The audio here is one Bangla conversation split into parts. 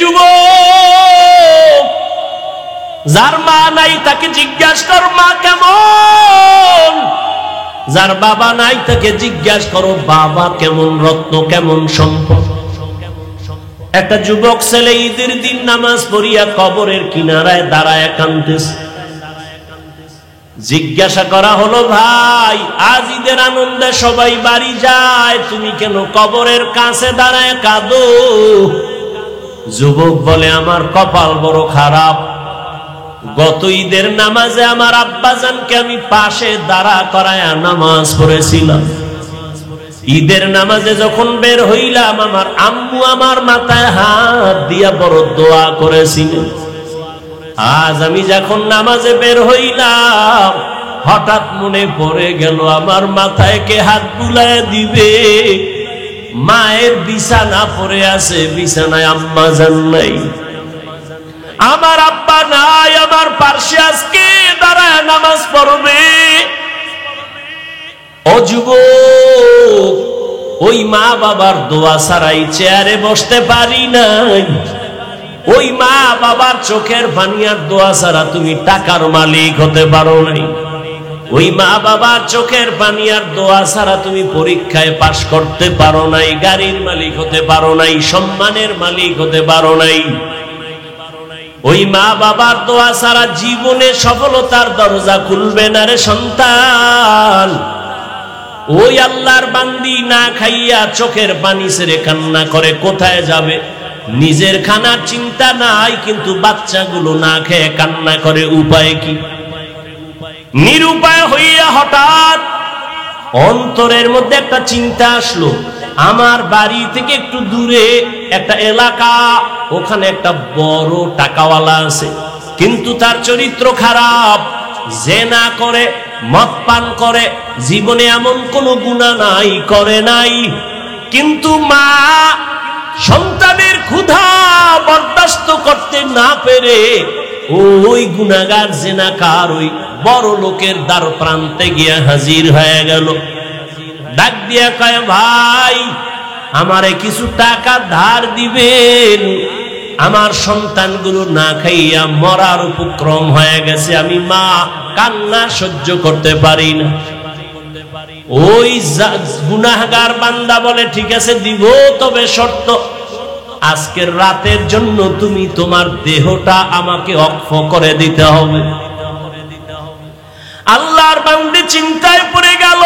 যুবক, যার মা নাই তাকে জিজ্ঞাসা কর মা কেমন, যার বাবা নাই তাকে জিজ্ঞাসা করো বাবা কেমন, রত্ন কেমন, সম্পদ। একটা যুবক ছেলে ঈদের দিন নামাজ পড়িয়া কবরের কিনারায় দাঁড়ায় কাঁদতেছে। জিজ্ঞাসা করা হলো, ভাই আজ ঈদের আনন্দে সবাই বাড়ি যায়, তুমি কেন কবরের কাছে দাঁড়ায় কাঁদো? যুবক বলে, আমার কপাল বড় খারাপ, গত ঈদের নামাজে আমার আব্বাজানকে আমি পাশে দাঁড়া করায়া নামাজ পড়েছিলাম। ঈদের নামাজে যখন বের হইলাম আমার আম্মু আমার মাথায় হাত দিয়া বড় দোয়া করেছিলেন। আজ আমি যখন নামাজে বের হইলাম হঠাৎ মনে পড়ে গেল আমার মাথায় কে হাত বুলায় দিবে। মায়ের বিছানা পড়ে আছে, বিছানায় আম্মা জান নাই, আমার আব্বা নাই, আমার পাশে আজকে দাঁড়ায় নামাজ পড়বে। ও যুবক, ওই মা বাবার দোয়া ছাড়াই চেয়ারে বসতে পারি নাই, ওই মা বাবার চোখের পানি আর দোয়া ছাড়া তুমি টাকার মালিক হতে পারো নাই, ওই মা বাবার চোখের পানি আর দোয়া ছাড়া তুমি পরীক্ষায় পাশ করতে পারো নাই, গাড়ির মালিক হতে পারো নাই, সম্মানের মালিক হতে পারো নাই। ওই মা বাবার দোয়া ছাড়া জীবনে সফলতার দরজা খুলবে না রে সন্তান। ওই আল্লাহর বান্দি না খাইয়া চোখের পানি ছেড়ে কান্না করে কোথায় যাবে? নিজের খানার চিন্তা নাই, কিন্তু বাচ্চাগুলো না খেয়ে কান্না করে, উপায় কি? নিরুপায় হইয়া হঠাৎ অন্তরের মধ্যে একটা চিন্তা আসলো, আমার বাড়ি থেকে একটু দূরে একটা এলাকা, ওখানে একটা বড় টাকাওয়ালা আছে, কিন্তু তার চরিত্র খারাপ, জেনা করে, মদ পান করে, জীবনে এমন কোন গুনাহ নাই, করে নাই, কিন্তু মা সন্তানের ক্ষুধা বরদাস্ত করতে না পেরে ওই গুনাহগার জেনাকার ওই বড় লোকের দ্বার প্রান্তে গিয়া হাজির হয়ে গেল। ডাক দিয়া কয়, ভাই আমারে কিছু টাকা ধার দিবেন, আমার সন্তানগুলো না খাইয়া মরার উপক্রম হয়ে গেছে, আমি মা কান্না সহ্য করতে পারি না। ওই গুনাহগার বান্দা বলে, ঠিক আছে দিব, তবে শর্ত, আজকের রাতের জন্য তুমি তোমার দেহটা আমাকে অক্ষ করে দিতে হবে। আল্লাহর বান্দি চিন্তায় পড়ে গেল,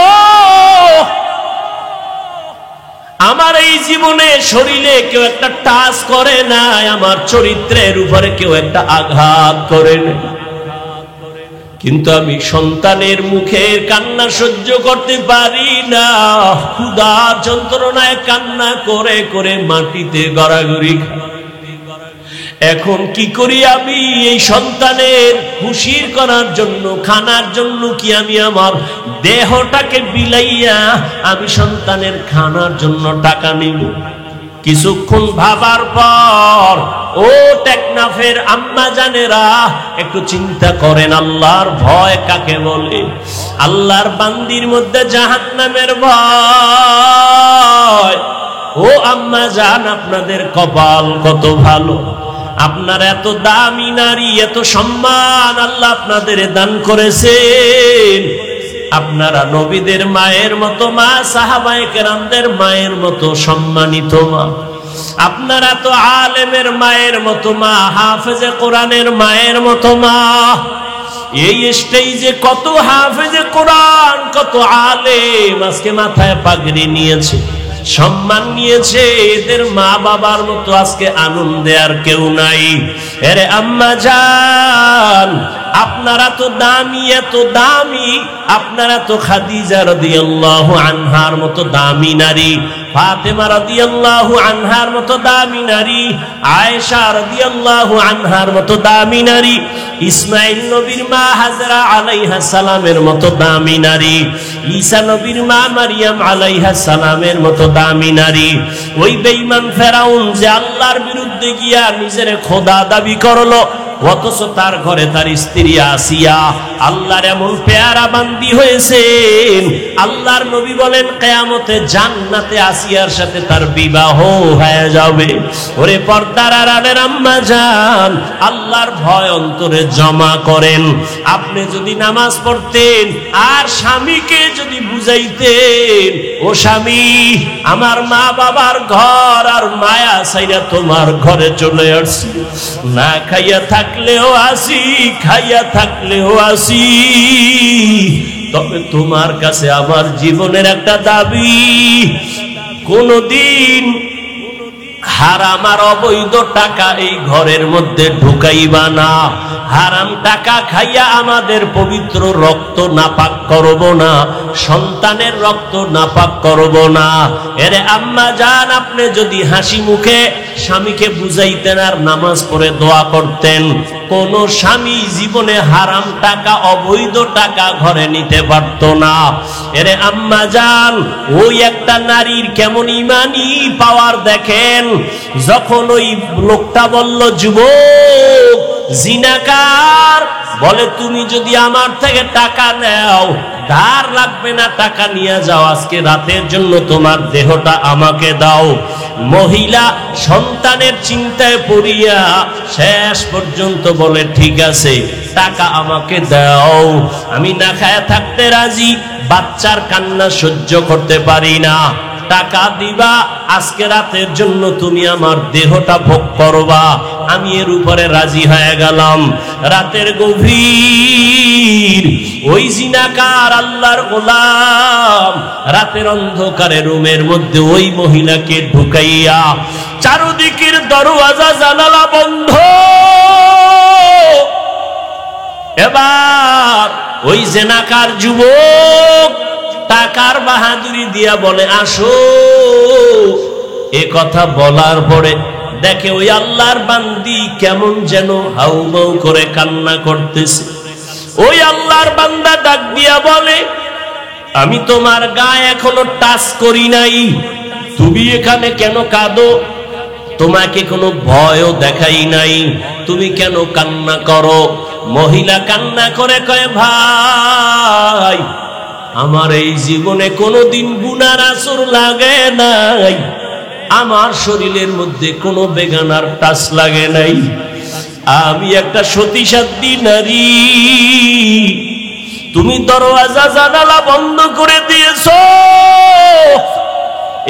আমার এই জীবনে শরীরে কেউ একটা টাচ করে নাই, আমার চরিত্রের উপরে কেউ একটা আঘাত করে নাই, কিন্তু আমি সন্তানের মুখের কান্না সহ্য করতে পারি না, ক্ষুধার যন্ত্রণায় কান্না করে করে মাটিতে গড়াগড়ি খাই। এখন কি করি আমি? এই সন্তানের খুশির করার জন্য, খানার জন্য কি আমি আমার দেহটাকে বিলাইয়া আমি সন্তানের খানার জন্য টাকা নিব? কিছুক্ষণ ভাবার পর ও টেকনাফের আম্মা জানেরা একটু চিন্তা করেন, আল্লাহর ভয় কাকে বলে? আল্লাহর বান্দির মধ্যে জাহান্নামের ভয়। ও আম্মা জান, আপনাদের কপাল কত ভালো, আপনার এত দামি নারী, এত সম্মান আল্লাহ আপনাদের দান করেছেন। আপনারা নবীদের মায়ের মতো মা, সাহাবায়ে কেরামদের মায়ের মতো সম্মানিত মা, আপনারা তো আলেমের মায়ের মতো মা, হাফেজে কোরআনের মায়ের মতো মা। এই স্টেজে কত হাফেজে কোরআন, কত আলেম আজকে মাথায় পাগড়ি নিয়েছে, সম্মান নিয়েছে, এদের মা বাবার মতো আজকে আনন্দে আর কেউ নাই। আরে আম্মা জান, আপনারা তো দামি, এত দামি, আপনারা তো খাদিজা রাদিয়াল্লাহু আনহার মতো দামি নারী, ফাতেমা রাদিয়াল্লাহু আনহার মতো দামি নারী, আয়েশা রাদিয়াল্লাহু আনহার মতো দামি নারী, ইসমাইল নবীর মা হাজরা আলাইহা সালামের মতো দামি নারী, ঈসা নবীর মা মারিয়াম আলাইহা সালামের মতো দামি নারী। ওই বেঈমান ফেরাউন যে আল্লাহর বিরুদ্ধে গিয়া নিজের খোদা দাবি করলো, অথচ তার ঘরে তার স্ত্রী আসিয়া আল্লাহর এমন পেয়ারা বান্দি হয়েছেন। আল্লাহর নবী বলেন কিয়ামতে জান্নাতে আসিয়ার সাথে তার বিবাহ হয়ে যাবে। ওরে পর্দার আড়ালের আম্মা জান, আল্লাহর ভয় অন্তরে জমা করেন। আপনি যদি নামাজ পড়তেন আর স্বামীকে যদি বুঝাইতেন, ও স্বামী, আমার মা বাবার ঘর আর মায়া ছাইরা তোমার ঘরে চলে আসছি, না খাইয়া থাকলেও আসি, খাইয়া থাকলেও আসি, তবে তোমার কাছে আমার জীবনের একটা দাবি, কোনদিন হারাম আর অবৈধ টাকা এই ঘরের মধ্যে ঢুকাইবা না। হারাম টাকা খাইয়া আমাদের পবিত্র রক্ত নাপাক করব না, সন্তানের রক্ত নাপাক করব না। এরে আম্মা জান, আপনি যদি হাসি মুখে স্বামীকে বুঝাইতেন আর নামাজ পড়ে দোয়া করতেন, কোন স্বামী জীবনে হারাম টাকা অবৈধ টাকা ঘরে নিতে পারত না। এরে আম্মা জান, ওই একটা নারীর কেমন ইমানি পাওয়ার দেখেন। যখন ওই লোকটা বলল, যুবক জিনাকার, বলে তুমি যদি আমার থেকে টাকা নাও, ধার লাগবে না, টাকা নিয়ে যাও, আজকে রাতের জন্য তোমার দেহটা আমাকে দাও। মহিলা সন্তানের চিন্তায় পড়িয়া শেষ পর্যন্ত বলে, ঠিক আছে, টাকা আমাকে দাও, আমি না খায়া থাকতে রাজি, বাচ্চার কান্না সহ্য করতে পারি না, টাকা দিবা, আজকে রাতের জন্য তুমি আমার দেহটা ভোগ করবা। আমি এর উপরে রাজি হয়ে গেলাম। রাতের গভীর ওই জিনাকার আল্লাহর গোলাম রাতের অন্ধকারে রুমের মধ্যে ওই মহিলাকে ঢুকাইয়া চারদিকের দরওয়াজা জানালা বন্ধ। এবার ওই জিনাকার যুবক টাকার বাহাদুরি দিয়া বলে, আসো। এ কথা বলার পরে দেখে ওই আল্লাহর বান্দি কেমন যেন হাউমাউ করে কান্না করতেছে। ওই আল্লাহর বান্দা ডাক দিয়া বলে, আমি তোমার গায়ে এখনো টাচ করি নাই, তুমি এখানে কেন কাঁদো? তোমাকে কোনো ভয়ও দেখাই নাই, তুমি কেন কান্না করো? মহিলা কান্না করে কয়, ভাই, আমার এই জীবনে কোনোদিন গুনার আসর লাগে নাই, আমার শরীরের মধ্যে কোনো বেগানার টাচ লাগে নাই, আমি একটা সতীসাধ্বী নারী, তুমি দরওয়াজা জানালা বন্ধ করে দিয়েছো,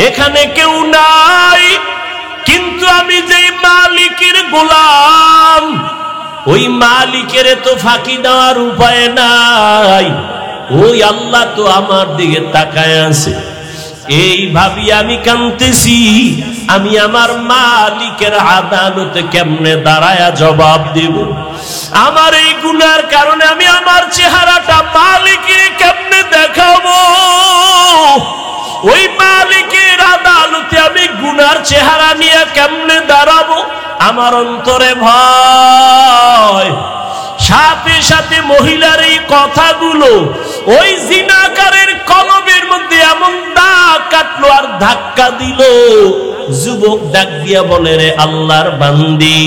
এখানে কেউ নাই, কিন্তু আমি যেই মালিকের গোলাম, ওই মালিকের তো ফাঁকি দেওয়ার উপায় নাই, ওই আল্লাহ তো আমার দিকে তাকায় আছে। এই ভাবি আমি কাঁদতেছি, আমি আমার মালিকের আদালতে কেমনে দাঁড়ায়া জবাব দেব? আমার এই গুনার কারণে আমি আমার চেহারাটা মালিকের কেমনে দেখাবো? ওই মালিকের আদালতে আমি গুনার চেহারা নিয়ে কেমনে দাঁড়াবো? আমার অন্তরে ভয়। সাথে সাথে মহিলার এই কথাগুলো ওই জিনাকারের কলবের মধ্যে এমন দাগ কাটলো আর ধাক্কা দিল। যুবক ডাক দিয়া বলে, রে আল্লাহর বান্দি,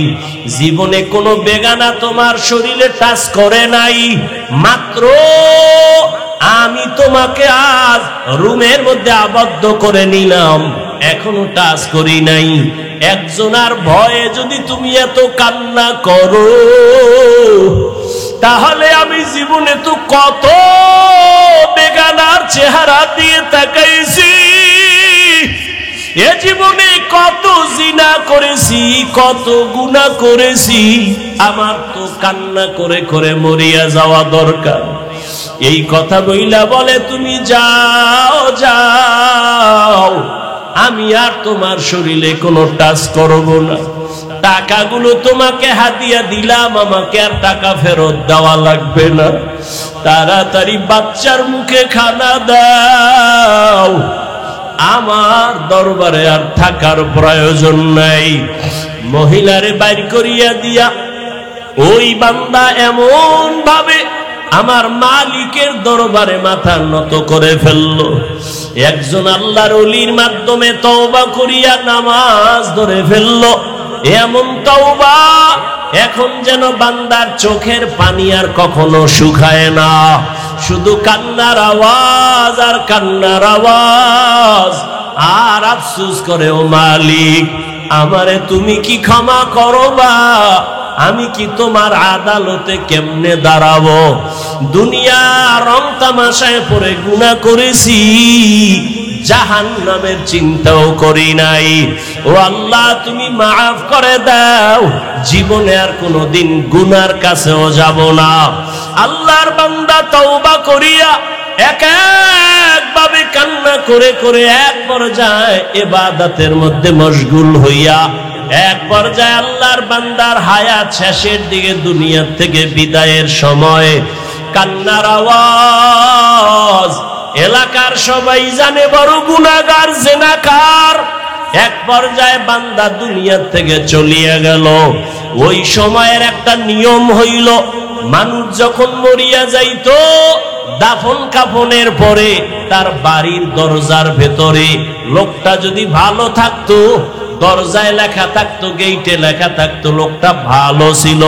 জীবনে কোনো বেগানা তোমার শরীরে টাচ করে নাই, মাত্র আমি তোমাকে আজ রুমের মধ্যে আবদ্ধ করে নিলাম, এখনো টাচ করি নাই। একজনার ভয়ে যদি তুমি এত কান্না করো, তাহলে আমি জীবনে তো কত বেগানার চেহারা দিয়ে তাকাইছি, এ জীবনে কত জিনা করেছি, কত গুনাহ করেছি, আমার তো কান্না করে করে মরিয়া যাওয়া দরকার। এই কথা বইলা বলে, তুমি যাও যাও, আমি আর তোমার শরীরে কোনো টাচ করব না, টাকাগুলো তোমাকে হাদিয়া দিলাম, আমাকে আর টাকা ফেরত দেওয়া লাগবে না, তাড়াতাড়ি বাচ্চার মুখে খানা দাও, আমার দরবারে আর থাকার প্রয়োজন নাই। মহিলারে বাইর করিয়া দিয়া ওই বান্দা এমন ভাবে আমার মালিকের দরবারে মাথা নত করে ফেললো। একজন আল্লাহর ওলির মাধ্যমে তওবা করিয়া নামাজ ধরে ফেললো। এমন তওবা এখন যেন বান্দার চোখের পানি আর কখনো শুকায় না, শুধু কান্নার আওয়াজ আর কান্নার আওয়াজ। আর আফসোস করে, ও মালিক, আমারে তুমি কি ক্ষমা করবা? আমি কি তোমার আদালতে কেমনে দাঁড়াবো? দুনিয়া রং তামাশায় পড়ে গুনাহ করেছি, জাহান্নামের চিন্তাও করি নাই। ও আল্লাহ, তুমি মাফ করে দাও, জীবনে আর কোনোদিন গুনার কাছেও যাব না। আল্লাহর বান্দা তওবা করিয়া এক একভাবে কান্না করে করে এক পর্যায়ে ইবাদতের মধ্যে মশগুল হইয়া এক পর্যায়ে আল্লাহর বান্দার হায়াত শেষের দিকে, দুনিয়া থেকে বিদায়ের সময় কান্নার আওয়াজ এলাকার সবাই জানে বড় গুনাহগার, জিনাকার। এক পর্যায়ে বান্দা দুনিয়া থেকে চলিয়া গেল। ওই সময়ের একটা নিয়ম হইল, মানুষ যখন মরিয়া যাইতো, দাফন কাফনের পরে তার বাড়ির দরজার ভেতরে লোকটা যদি ভালো থাকতো, দরজায় লেখা থাকতো, গেইটে লেখা থাকতো লোকটা ভালো ছিল।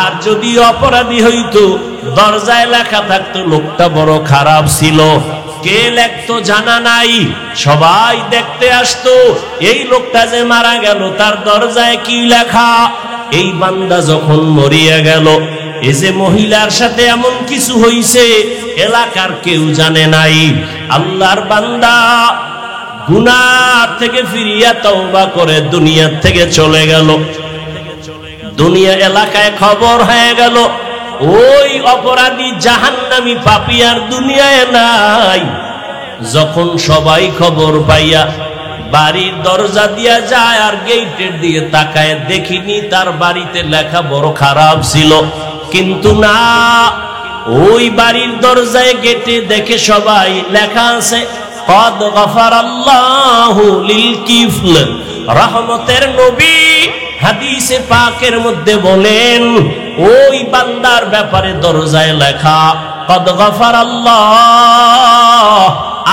আর যদি অপরাধী হইতো, দরজায় লেখা থাকতো লোকটা বড় খারাপ ছিল। কে লেখতো জানা নাই, সবাই দেখতে আসতো এই লোকটা যে মারা গেল তার দরজায় কি লেখা। এই বান্দা যখন মরিয়া গেল, এই যে মহিলার সাথে এমন কিছু হইছে এলাকার কেউ জানে নাই। আল্লাহর বান্দা গুনাহ থেকে ফিরিয়া তওবা করে দুনিয়া থেকে চলে গেল। দুনিয়া এলাকায় খবর হয়ে গেল, ওই অপরাধী জাহান্নামী পাপী আর দুনিয়ায় নাই। যখন সবাই খবর পাইয়া বাড়ির দরজা দিয়া যায় আর গেটের দিয়ে তাকায়, দেখিনি তার বাড়িতে লেখা বড় খারাপ ছিল, কিন্তু না, ওই বাড়ির দরজায় গেটে দেখে সবাই লেখা আছে কদ গফারাল্লাহু লিল কিফল। রহমতের নবী হাদিসে পাকের মধ্যে বলেন, ওই বান্দার ব্যাপারে দরজায় লেখা কদ গফারাল্লাহ,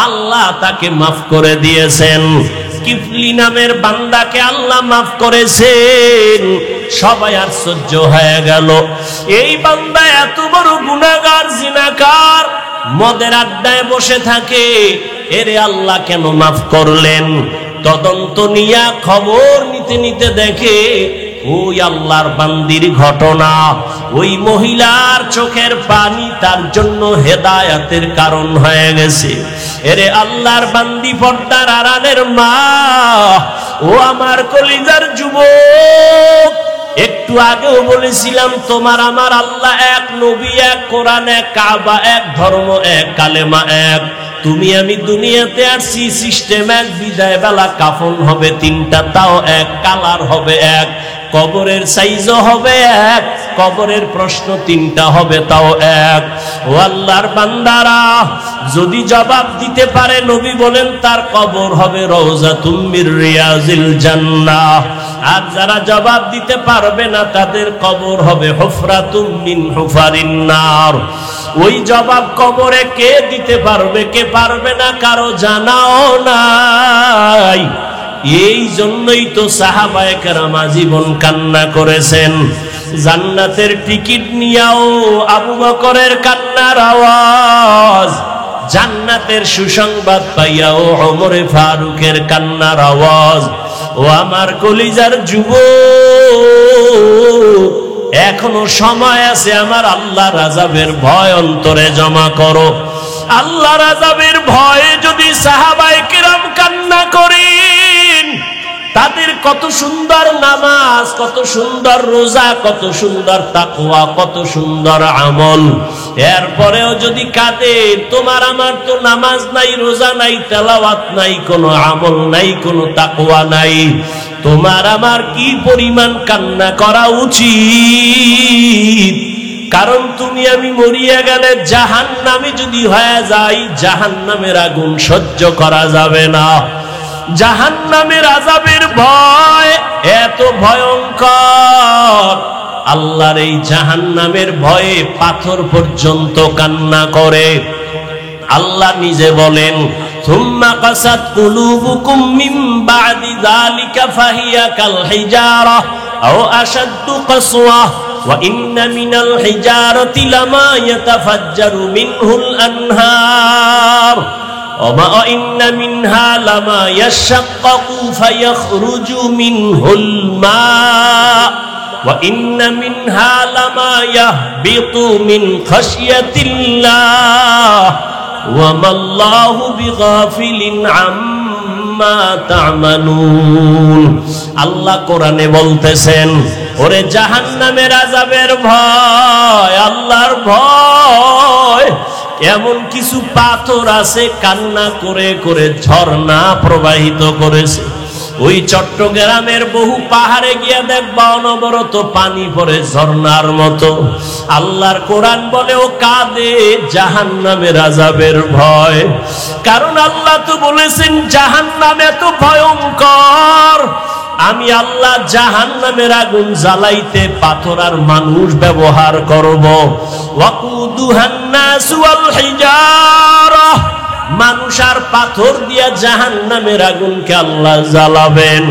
আল্লাহ তাকে মাফ করে দিয়েছেন। কিফলি নামের বান্দাকে আল্লাহ মাফ করেছেন। সবাই আশ্চর্য হয়ে গেল, এই বান্দা এত বড় গুনাহগার, জিনাকার, মদের আড্ডায় বসে থাকে, এরে আল্লাহ কেন মাফ করলেন? তদন্ত নিয়া খবর নিতে নিতে দেখে ওই আল্লাহর বান্দির ঘটনা, ওই মহিলার চোখের পানি তার জন্য হেদায়েতের কারণ হয়ে গেছে। এরে আল্লাহর বান্দি, পর্দার আড়ালের মা, ও আমার কলিজার যুবক, একটু আগেও বলেছিলাম তোমার আমার আল্লাহ এক, নবী এক, কোরআন এক, কাবা এক, ধর্ম এক, কালেমা এক। তুমি আমি দুনিয়াতে আসছি, সিস্টেম এক, বিদায় বেলা কাফন হবে তিনটা, তাও এক, কালার হবে এক, কবরের সাইজও হবে এক, কবরের প্রশ্ন তিনটা হবে তাও এক। ও আল্লাহর বান্দারা, যদি জবাব দিতে পারে, নবী বলেন তার কবর হবে রওজাতুম মির রিয়াজিল জান্নাহ। আর যারা জবাব দিতে পারবে না, তাদের কবর হবে হুফরাতুম মিন হুফারিন নার। ওই জবাব কবরে কে দিতে পারবে, কে পারবে না, কারো জানাও নাই। এই জন্যই তো সাহাবায়ে কেরাম জীবন কান্না করেছেন। জান্নাতের টিকিট নিয়াও আবু বকরের কান্নার আওয়াজ, জান্নাতের সুসংবাদ পাইয়াও ওমরে ফারুকের কান্নার আওয়াজ। ও আমার কলিজার যুবক, এখনো সময় আছে, আমার আল্লাহর আযাবের ভয় অন্তরে জমা করো। আল্লাহর আযাবের ভয়ে যদি সাহাবায়ে কেরাম কান্না করেন, তাদের কত সুন্দর নামাজ, কত সুন্দর রোজা, কত সুন্দর তাকওয়া, কত সুন্দর আমল, এরপরেও যদি কাঁদে, তোমার আমার তো নামাজ নাই, রোজা নাই, তেলাওয়াত নাই, কোনো আমল নাই, কোনো তাকওয়া নাই, তোমার আমার কি পরিমাণ কান্না করা উচিত? কারণ তুমি আমি মরিয়া গেলে জাহান্নামী যদি হয়ে যাই, জাহান্নামের আগুন সহ্য করা যাবে না। জাহান্নামের আযাবের ভয় এত ভয়ঙ্কর, আল্লাহর এই জাহান্নামের ভয়ে পাথর পর্যন্ত কান্না করে। আল্লাহ নিজে বলেন, সুম্মা কাসাত কুলুবুকুম মিন বাদি যালিকা ফাহিয়া কাল হিজারা আও আশাদ্দু কাসওয়া ওয়া ইন্না মিনাল হিজারাতি লামা ইয়াতাফাজ্জারু মিনহুল আনহার ওয়া ইন্না মিনহা লামা ইয়াশাক্কাকু ফায়াখরুজু মিনহুল মা ওয়া ইন্না মিনহা লামা ইয়াহবিতু মিন খাশিয়াতিল্লাহ ওয়া মাল্লাহু বিগাফিলিন আম্মা তা'মালুন। আল্লাহ কোরআনে বলতেছেন, ওরে জাহান্নামের আযাবের ভয়, আল্লাহর ভয়। এমন কিছু পাথর আছে কান্না করে করে ঝর্ণা প্রবাহিত করেছে। ওই চট্টগ্রামের বহু পাহাড়ে গিয়া দেখবা অনবরত পানি পড়ে ঝর্ণার মতো। আল্লাহর কোরআন বলে ও কাঁদে জাহান্নামের আযাবের ভয়। কারণ আল্লাহ তো বলেছেন জাহান্নাম এত ভয়ঙ্কর, আমি আল্লাহ জাহান্নামের আগুন জ্বালাইতে পাথর আর মানুষ ব্যবহার করব। ওয়াকুদুহান নাস ওয়াল হিজারা, মানুষ আর পাথর দিয়া জাহান্নামের আগুনকে আল্লাহ জ্বালাবেন।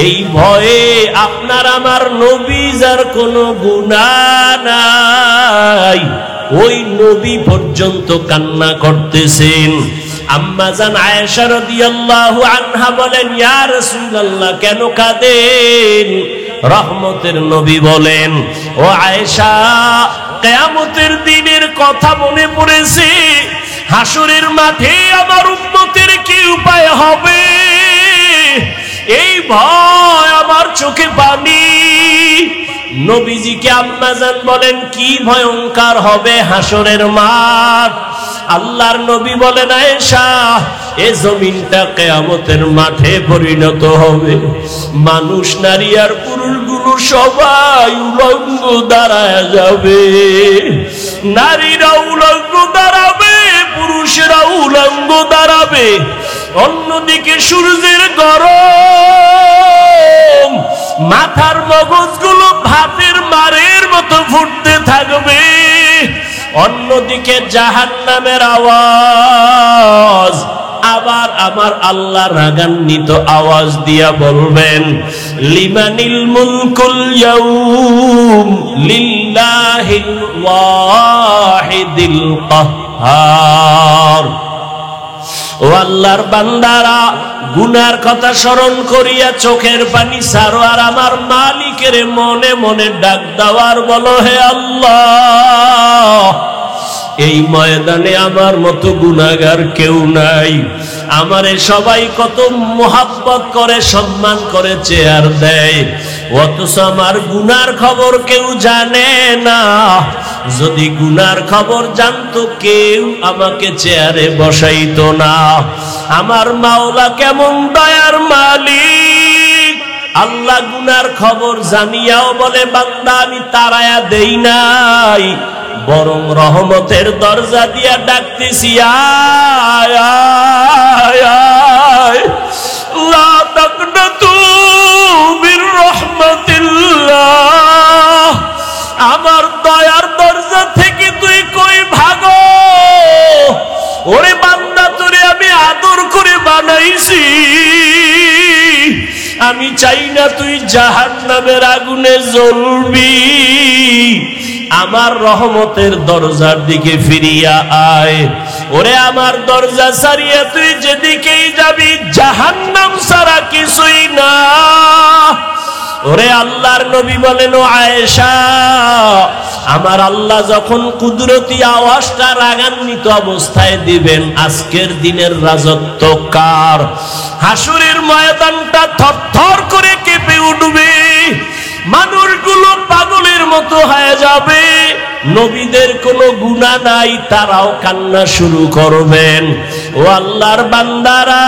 এই ভয়ে আপনার আমার নবী যার কোনো গুনাহ নাই, ওই নবী পর্যন্ত কান্না করতেছেন। আম্মা জান আয়েশা রাদিয়াল্লাহু আনহা বলেন, ইয়া রাসূলুল্লাহ কেন কাঁদেন? রহমতের নবী বলেন, ও আয়েশা, কিয়ামতের দিনের কথা মনে পড়েছে। হাসরের মাঠে আমার উম্মতের কি উপায় হবে, এই ভয় আমার চোখে পানি। নবীজিকে আম্মা জান বলেন, কি ভয়ঙ্কর হবে হাসরের মাঠ? আল্লাহর নবী বলেন, আয়েশা, এই জমিনটা কিয়ামতের মাঠে পরিণত হবে। মানুষ নারী আর পুরুষগুলো সবাই উলঙ্গ দাঁড়ায় যাবে। নারীরা উলঙ্গ দাঁড়াবে, পুরুষেরা উলঙ্গ দাঁড়াবে। অন্যদিকে সূর্যের গরম, মাথার মগজগুলো ভাতের মারের মতো ফুটতে থাকবে। অন্যদিকে জাহান্নামের আওয়াজ। আবার আমার আল্লাহ রাগান্বিত আওয়াজ দিয়া বলবেন, লিমানিল মুলকুল ইয়াউম লিল্লাহিল ওয়াহিদিল কাহ্হার। ও আল্লাহর বান্দারা, গুনার কথা স্মরণ করিয়া চোখের পানি ছাড়ো আর আমার মালিকের মনে মনে ডাক দেওয়ার বলো, হে আল্লাহ, এই ময়দানে আমার মতো গুনাহগার কেউ নাই। আমারে সবাই কত মোহাব্বত করে, সম্মান করে, চেয়ার দেয়, অথচ আমার গুনার খবর কেউ জানে না। যদি গুনার খবর জানতো কেউ আমাকে চেয়ারে বসাইতো না। আমার মাওলা কেমন দয়ার মালিক, আল্লাহ গুনার খবর জানিয়াও বলে, বান্দা আমি তাড়ায়া দেই নাই, বরং রহমতের দরজা দিয়া ডাকতেছি, আয় আয় আয়, লা তাকনাতু মির রাহমাতিল্লাহ। আমার দয়ার দরজা থেকে তুই কই ভাগো? ওরে বান্দা, তোরে আমি আদর করে বানাইছি, আমি চাই না তুই জাহান্নামের আগুনে জ্বলবি। আমার রহমতের দরজার দিকে ফিরিয়া আয়। ওরে আমার দরজা ছাড়িয়া তুই যেদিকেই যাবি জাহান্নাম ছাড়া কিছুই না। ওরে আল্লাহর নবী বলেন, ও আয়েশা, আমার আল্লাহ যখন কুদরতি আওয়াজটা রাগান্বিত অবস্থায় দিবেন, আজকের দিনের রাজত্ব কার? হাসরের ময়দানটা থরথর করে কেঁপে উঠবে, মানুষগুলো পাগলের মতো হয়ে যাবে। নবীদের কোনো গুনাহ নাই, তারাও কান্না শুরু করবেন। ও আল্লাহর বান্দারা,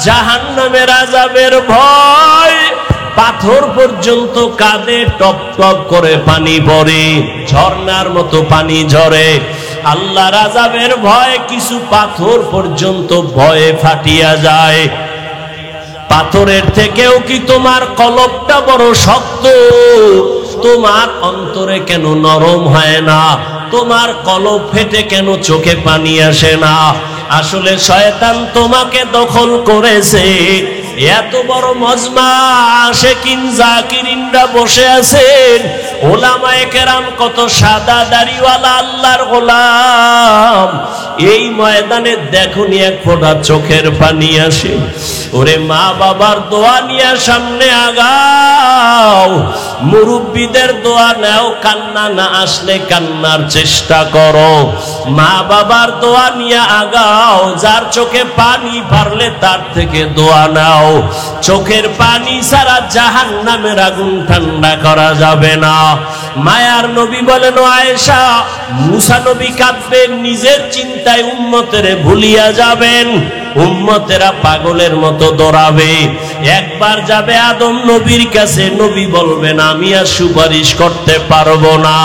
জাহান্নামের আযাবের ভয়, পাথর পর্যন্ত কাঁদে, টপ টপ করে পানি পড়ে, ঝর্ণার মতো পানি ঝরে। আল্লাহর আযাবের ভয় কিছু পাথর পর্যন্ত ভয়ে ফাটিয়া যায়। পাথরের থেকেও কি তোমার কলবটা বড় শক্ত? তোমার অন্তরে কেন নরম হয় না? তোমার কলব ফেটে কেন চোখে পানি আসে না? আসলে শয়তান তোমাকে দখল করেছে। এত বড় মজমা আশিকিন জাকিরিনরা বসে আছেন, ওলামায়ে কেরাম কত সাদা দাড়িওয়ালা আল্লাহর গোলাম। এই ময়দানে দেখুন এক ফোঁটা চোখের পানি আসে। ওরে মা বাবার দোয়া নিয়ে সামনে আগাও, মুরব্বীদের দোয়া নাও, কান্না না আসলে কান্নার চেষ্টা করো। মা বাবার দোয়া নিয়ে আগাও, যার চোখে পানি পারলে তার থেকে দোয়া নাও। চোখের পানি ছাড়া জাহান্নামের আগুন ঠান্ডা করা যাবে না। মায়ার নবী বলেন, আয়েশা, মুসা নবী কাঁদবেন, নিজের চিন্তায় উম্মতের ভুলিয়া যাবেন। উম্মতেরা পাগলের মতো দৌড়াবে। একবার যাবে আদম নবীর কাছে, নবী বলবেন আমি আর সুপারিশ করতে পারবো না।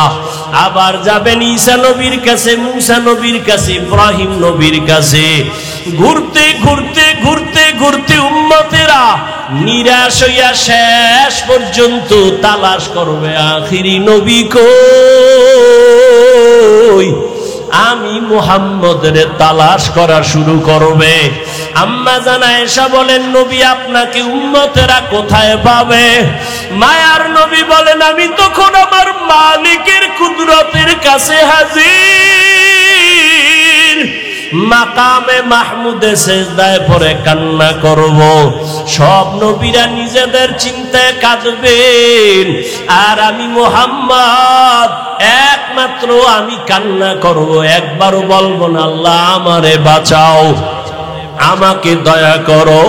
আবার যাবেন ঈসা নবীর কাছে, মুসা নবীর কাছে, ইব্রাহিম নবীর কাছে। ঘুরতে ঘুরতে ঘুরতে ঘুরতে উম্মতেরা নিরাশ হইয়া শেষ পর্যন্ত তালাশ করবে আখিরি নবী কই। আমি মুহাম্মদের তালাশ করা শুরু করবে। আম্মা জান আয়েশা বলেন, নবী আপনাকে উম্মতেরা কোথায় পাবে? মায়ার নবী বলেন, আমি তখন আমার মালিকের কুদরতের কাছে হাজির, মাকামে মাহমুদে সেজদায় পড়ে কান্না করব। সব নবীরা নিজেদের চিন্তায় কাঁদবেন, আর আমি মুহাম্মদ একমাত্র আমি কান্না করব, একবারও বলবো না আল্লাহ আমারে বাঁচাও, আমাকে দয়া করো।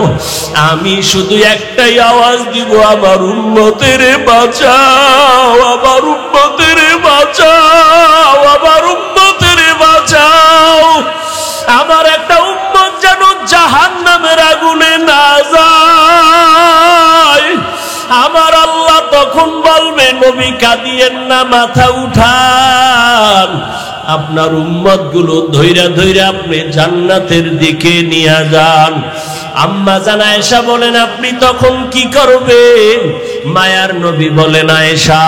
আমি শুধু একটাই আওয়াজ দিব, আমার উম্মতের বাঁচাও, আমার উম্মতের বাঁচাও, আমার উম্মতের বাঁচাও। আমার একটা উম্মত যেন জাহান্নামের আগুনে না যায়। আমার আল্লাহ তখন বলবে, নবী কাঁদিয়েন না, মাথা উঠান, আপনার উম্মত গুলো ধৈরা ধৈরা আপনি জান্নাতের দিকে নিয়ে যান। আম্মা জান আয়েশা বলেন, আপনি তখন কি করবেন? মায়ার নবী বলেন, আয়েশা,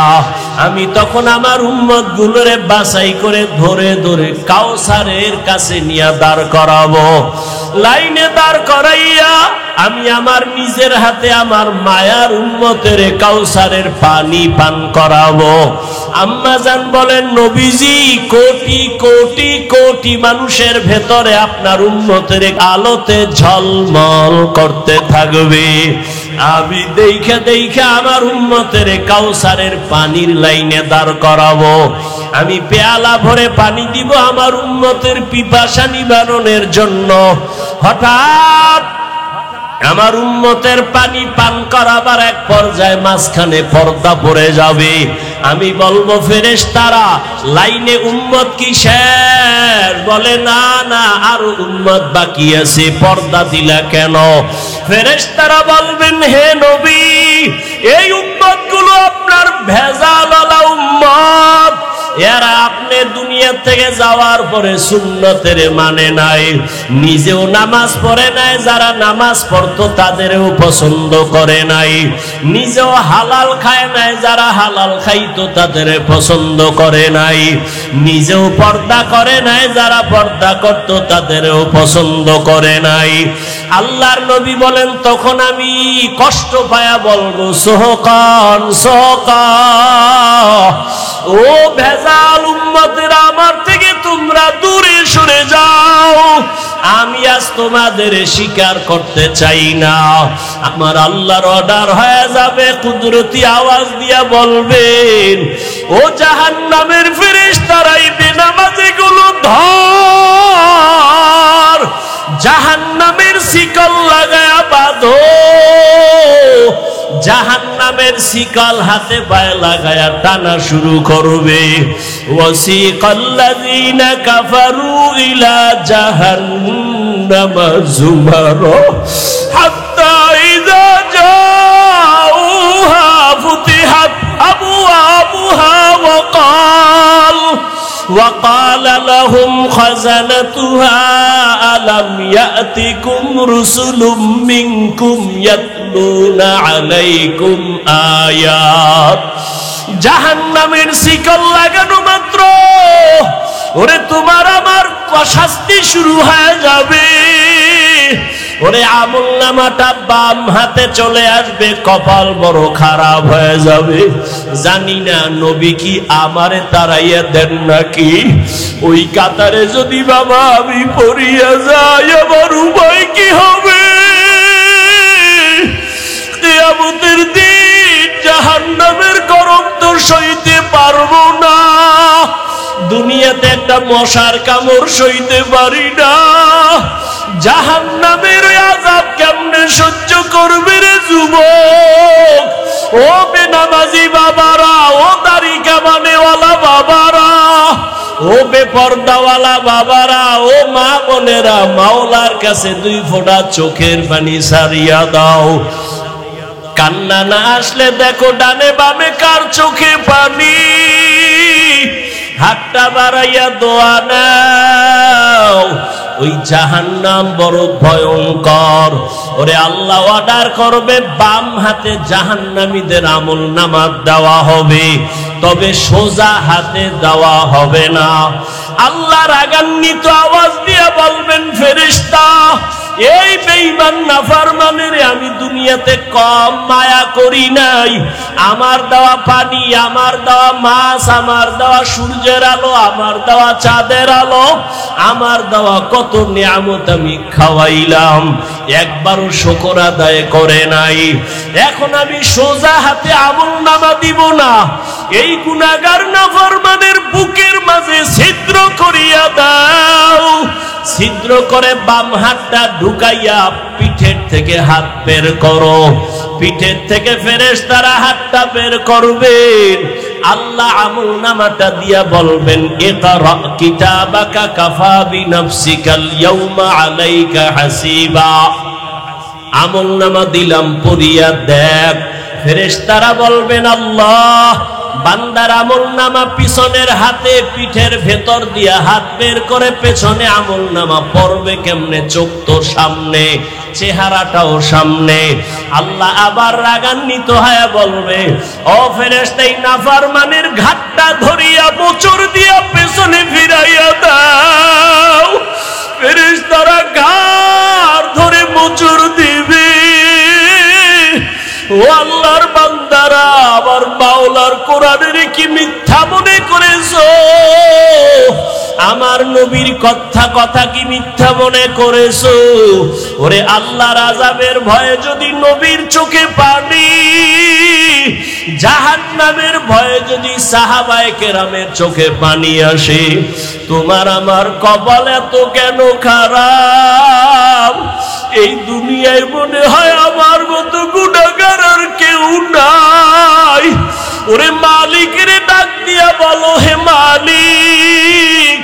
আমি তখন আমার উম্মত গুলোরে বাছাই করে ধরে ধরে কাউসারের কাছে নিয়ে দাঁড় করাবো। লাইনে দাঁড় করাইয়া আমি আমার নিজের হাতে আমার মায়ার উম্মতের কাউসারের পানি পান করাবো। আম্মা জান বলেন, নবীজি, কোটি কোটি কোটি মানুষের ভেতরে আপনার উম্মতের আলোতে ঝলমল করতে থাকবে। আমি দেখে দেখে আমার উম্মতের কাউসারের পানির লাইনে দাঁড় করাবো। আমি পেয়ালা ভরে পানি দিব আমার উম্মতের পিপাসা নিবারণের জন্য। হঠাৎ আমার উম্মতের পানি পান করাবার এক পর্যায়ে মাঝখানে পর্দা পড়ে যাবে। আমি বলবো, ফেরেশতারা, লাইনে উম্মত কি শেষ? বলে, না না, আর উম্মত বাকি আছে, পর্দা দিলা কেন? ফেরেশতারা বলবেন, হে নবী, এই উম্মত গুলো আপনার ভেজালওয়ালা উম্মত। এরা আপনি দুনিয়া থেকে যাওয়ার পরে সুন্নতের মানে নাই, নিজেও নামাজ পড়ে নাই, যারা নামাজ পড়তো তাদেরও পছন্দ করে নাই, নিজেও হালাল খায় নাই, যারা হালাল খাইতো তাদের পছন্দ করে নাই, নিজেও পর্দা করে নাই, যারা পর্দা করতো তাদেরও পছন্দ করে নাই। আল্লাহর নবী বলেন, তখন আমি কষ্ট পায়া বলবো, সোহকান সোহকা, ও ভেজাল উম্মতেরা, আমার থেকে তোমরা দূরে সরে যাও, আমি আজ তোমাদের স্বীকার করতে চাই না। আমার আল্লাহর অর্ডার হয়ে যাবে, কুদরতি আওয়াজ দিয়া বলবেন, ও জাহান্নামের ফেরেশতারা, বেনামাজিগুলো ধর, জাহান্নামের শিকল লাগায়া বাঁধো। জাহান্নামের শিকল হাতে পায়ে লাগায়া টানা শুরু করবে। ওয়াসিকাল্লাযীনা কাফারু ইলা জাহান্নাম যুমারা হাত্তা ইযা জাউহা ফুতিহাত আবওয়াবুহা وقال لهم خزنتها ألم يأتكم رسل منكم يتلون عليكم آيات। জাহান্নামের শিকল লাগানো মাত্র ওরে তোমার আমার শাস্তি শুরু হয়ে যাবে। ওরে আমলনামাটা বাম হাতে চলে আসবে, কপাল বড় খারাপ হয়ে যাবে। জানি না নবী কি আমারে তাড়াইয়া দেন নাকি। ওই কাতারে যদি বাবা আমি পড়িয়া যাই, আমার উপায় কি হবে? কিয়ামতের দিন জাহান্নামের গরম তো সইতে পারবো না। দুনিয়াতে একটা মশার কামড় সইতে পারি না, জাহান্নামের আযাব কেমনে সহ্য করবে রে যুবক? ও বেনামাজি বাবারা, ও দাড়ি কামানেওয়ালা বাবারা, ও বেপরদাওয়ালা বাবারা, ও মা বোনেরা, মাওলার কাছে 2 ফোঁটা চোখের পানি সারিয়া দাও। কান্না না আসলে দেখো ডানে বামে কার চোখে পানি। হাতটা বাড়াইয়া দোয়া নাও। ওই জাহান্নাম বড় ভয়ঙ্কর। ওরে আল্লাহ অর্ডার করবে বাম হাতে জাহান্নামীদের আমলনামা দেওয়া হবে, তবে সোজা হাতে দেওয়া হবে না। আল্লাহ রাগান্বিত আওয়াজ দিয়ে বলবেন, ফেরেশতা এই বেঈমান নাফরমানের আমি দুনিয়াতে কম মায়া করি নাই। আমার দেওয়া পানি, আমার দেওয়া মাছ, আমার দেওয়া সূর্যের আলো, আমার দেওয়া চাঁদের আলো, আমার দেওয়া কত নিয়ামত আমি খাওয়াইলাম, একবারও শুকর আদায় করে নাই। এখন আমি সোজা হাতে আমলনামা দিব না, এই গুনাহগার নাফরমানের বুকের মাঝে ছিদ্র করিয়া দাও। ছিদ্র করে বাম হাতটা ঢুকাইয়া পিঠের থেকে হাত বের করো। পিঠের থেকে ফেরেশতারা হাতটা বের করবেন। আল্লাহ আমলনামাটা দিয়া বলবেন, ইকরা কিতাবাকা কাফা বিনাফসিকাল ইয়াউমা আলাইকা হাসিবা। আমলনামা দিলাম, পড়িয়া দেখ। ফেরেশতারা বলবেন, আল্লাহ বান্দার আমলনামা পিছনের হাতে পিঠের ভেতর দিয়া হাত বের করে পেছনে আমলনামা পড়বে কেমনে? চোখ তো সামনে, চেহারাটাও সামনে। আল্লাহ আবার রাগান্বিত হয়ে বলবে, ও ফেরেশতা এই নাফরমানের ঘাটটা ধরিয়া মোচড় দিয়া পেছনে ফিরাইয়া দাও। ফেরেশতারা ঘাড় ধরে মোচড় দিবে। ও আল্লাহর বান্দারা, আবার মাওলার কোরআনের কি মিথ্যা মনে করেছো? আমার নবীর কথা কি মিথ্যা মনে করেছো? ওরে আল্লাহর আযাবের ভয়ে যদি নবীর চোখে পানি, জাহান্নামের ভয়ে যদি সাহাবায়ে কেরামের চোখে পানি আসে, তোমার আমার কপাল এত কেন খারাপ? এই দুনিয়ায় মনে হয় আমার মতো গুনাহগার আর কেউ নাই। ওরে মালিকের ডাক দিয়া বলো, হে মালিক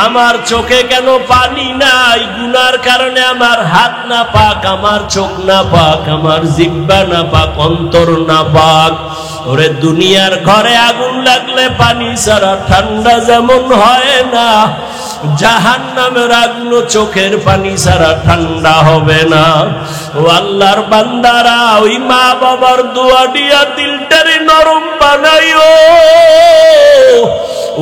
আমার চোখে কেন পানি নাই? গুনার কারণে আমার হাত না পাক, আমার চোখ না পাক, আমার জিহ্বা না পাক, অন্তর না পাক। ওরে দুনিয়ার ঘরে আগুন লাগলে পানি ছাড়া ঠান্ডা যেমন হয় না, জাহান্নামের আগুন চোখের পানি ছাড়া ঠান্ডা হবে না। ও আল্লাহর বান্দারা, ওই মা বাবার দোয়া দিয়া দিলটারে নরম বানাইও।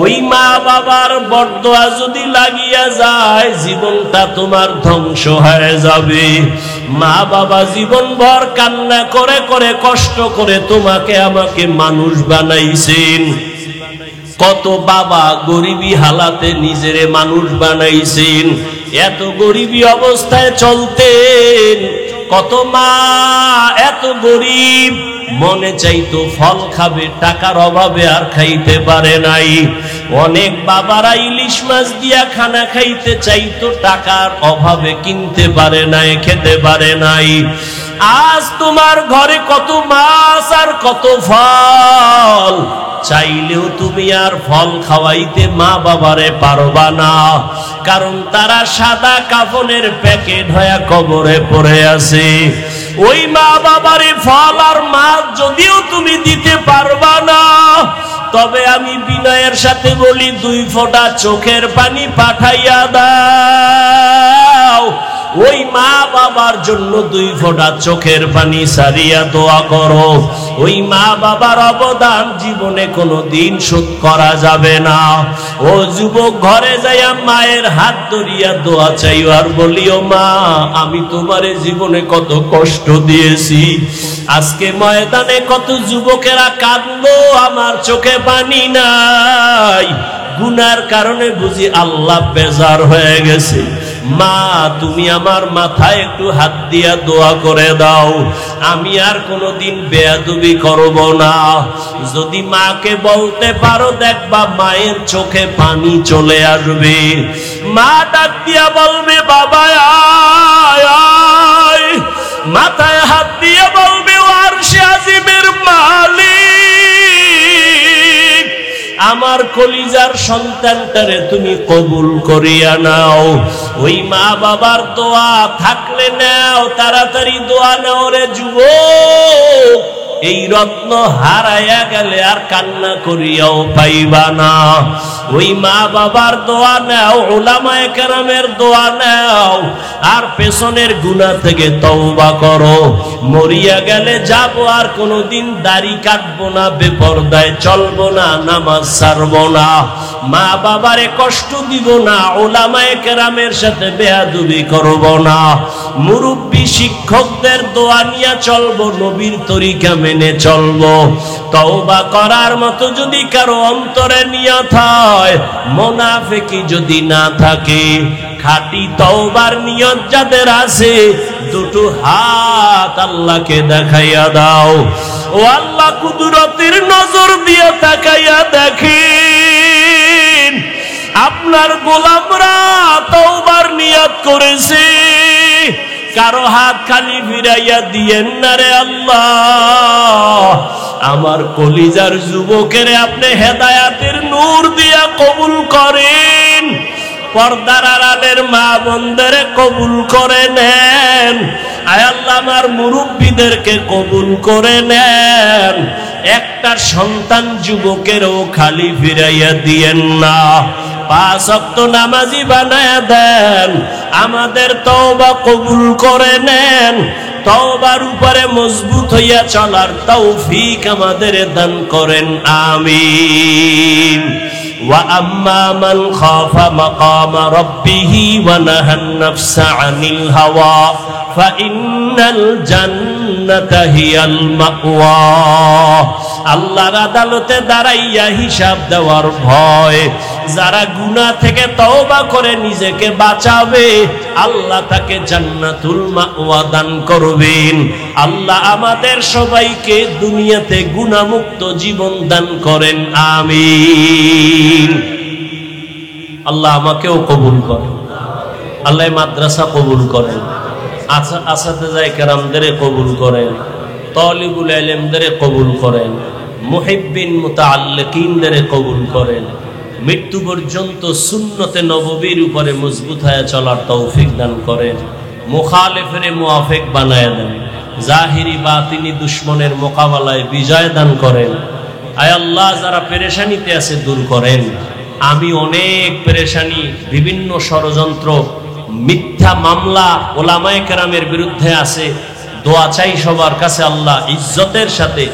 ওই মা বাবার বরদোয়া যদি লাগিয়া যায়, জীবনটা তোমার ধ্বংস হয়ে যাবে। মা বাবা জীবনভর কান্না করে করে কষ্ট করে তোমাকে আমাকে মানুষ বানাইছেন। কত বাবা গরিবী হালাতে নিজেরে মানুষ বানাইছেন, এত গরিবী অবস্থায় চলতেন। কত মা এত গরিব, মনে চাইতো ফল খাবে, টাকার অভাবে আর খাইতে পারে নাই। অনেক বাবারা ইলিশ মাছ দিয়া খানা খাইতে চাইতো, টাকার অভাবে কিনতে পারে নাই, খেতে পারে নাই। আজ তোমার ঘরে কত মাছ আর কত ফল, চাইলেও তুমি আর ফল খাওয়াইতে মা বাবারে পারবা না, কারণ তারা সাদা কাফনের প্যাকেট হয়ে কবরে পড়ে আছে। ওই মা বাবারে ফল আর মাছ যদিও তুমি দিতে পারবা না, তবে আমি বিনয়ের সাথে বলি 2 ফোঁটা চোখের পানি পাঠাইয়া দাও। ওই মা বাবার জন্য 2 ফোঁটা চোখের পানি সারিয়া দোয়া করো। ওই মা বাবার অবদান জীবনে কোনোদিন শোধ করা যাবে না। ও যুবক, ঘরে যাইয়া মায়ের হাত ধরিয়া দোয়া চাইও আর বলিও, মা আমি তোমারে জীবনে কত কষ্ট দিয়েছি, আজকে ময়দানে কত যুবকেরা কাঁদলো, আমার চোখে পানি নাই, গুনার কারণে বুঝি আল্লাহ বেজার হয়ে গেছে। মা তুমি আমার মাথায় একটু হাত দিয়া দোয়া করে দাও, আমি আর কোনোদিন বেয়াদবি করব না। যদি মাকে বলতে পারো, দেখবা মায়ের চোখে পানি চলে আসবে। মা ডাক দিয়া বলবে, বাবা আয় আয়, মাথায় হাত দিয়ে বলবে, আরশে আজিমের মালিক, আমার কলিজার সন্তানটারে তুমি কবুল করিয়া নাও। ওই মা বাবার দোয়া থাকলে নাও, তাড়াতাড়ি দোয়া নাও রে যুবক। এই রত্ন হারাইয়া গেলে আর কান্না করিয়াও পাইবা না। ওই মা বাবার দোয়া নাও, উলামায়ে কেরামের দোয়া নাও, আর পেছনের গুনাহ থেকে তওবা করো। মরিয়া গেলে যাব, আর কোনোদিন দাড়ি কাটবো না, বেপরদায় চলবো না, নামাজ ছাড়বো না, মা বাবারে কষ্ট দিব না, উলামায়ে কেরামের সাথে বেয়াদবি করব না, মুরব্বী শিক্ষকদের দোয়া নিয়ে চলবো, নবীর তরিকা মেনে চলবো। তওবা করার মতো যদি কারো অন্তরে নিয়ত হয়, মুনাফিকি যদি না থাকে, খাঁটি তওবার নিয়ত যাদের আছে, 2 হাত আল্লাহকে দেখাইয়া দাও। ও আল্লাহ, কুদরতের নজর দিয়ে তাকাইয়া দেখেন, আপনার গোলামরা তওবার নিয়ত করেছে, কারো হাত খালি ফিরাইয়া দিয়েন না রে আল্লাহ। আমার কলিজার যুবকের আপনি হেদায়াতের নূর দিয়া কবুল করেন, পর্দার আড়ালের মা বোনদের কবুল করে নেন। আয় আল্লাহ, আমার মুরব্বীদেরকে কবুল করে নেন। একটা সন্তান যুবকেরও খালি ফিরাইয়া দিয়েন না, 5 ওয়াক্ত নামাজি বানায়া দেন। আমাদের তওবা কবুল করে নেন, তওবার উপরে মজবুত হইয়া চলার তৌফিক আমাদের দান করেন, আমিন। ওয়া আম্মা মান খাফা মাকামা রাব্বিহি ওয়া নাহান নাফসা আনিল হাওয়া ফাইন্নাল জান্নাতা হিয়াল মাওয়া। আল্লাহর আদালতে দাঁড়াইয়া হিসাব দেওয়ার ভয়, যারা গুনাহ থেকে তওবা করে নিজেকে বাঁচাবে, আল্লাহ তাকে জান্নাতুল মাওয়া দান করবেন। আল্লাহ আমাদের সবাইকে দুনিয়াতে গুনাহমুক্ত জীবন দান করেন, আমিন। আল্লাহ আমাকেও কবুল করেন, আল্লাহ মাদ্রাসা কবুল করেন, আসাতিজা কেরামদের কবুল করেন, তালিবুল ইলমদের কবুল করেন, মুহিব্বিন মুতাআল্লিকিনদের কবুল করেন। মৃত্যু পর্যন্ত সুন্নতে নববীর উপরে মজবুত হয়ে চলার তৌফিক দান করেন, মুখালিফের মুআফিক বানায় দেন, জাহিরি বাতিনি দুশমনের মোকাবেলায় বিজয় দান করেন। আয় আল্লাহ, যারা পেরেশানিতে আছে দূর করেন। আমি অনেক পেরেশানি, বিভিন্ন ষড়যন্ত্র, মিথ্যা মামলা ওলামায়ে কেরামের বিরুদ্ধে আছে, দোয়া চাই সবার কাছে, আল্লাহ ইজ্জতের সাথে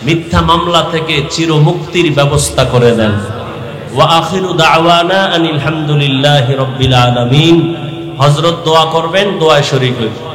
মিথ্যা মামলা থেকে চিরমুক্তির ব্যবস্থা করে দেন। ওয়া আখিরু দাওয়ানা আনিল হামদুলিল্লাহি রাব্বিল আলামিন। হযরত দোয়া করবেন, দোয়ায় শরীক হইবেন।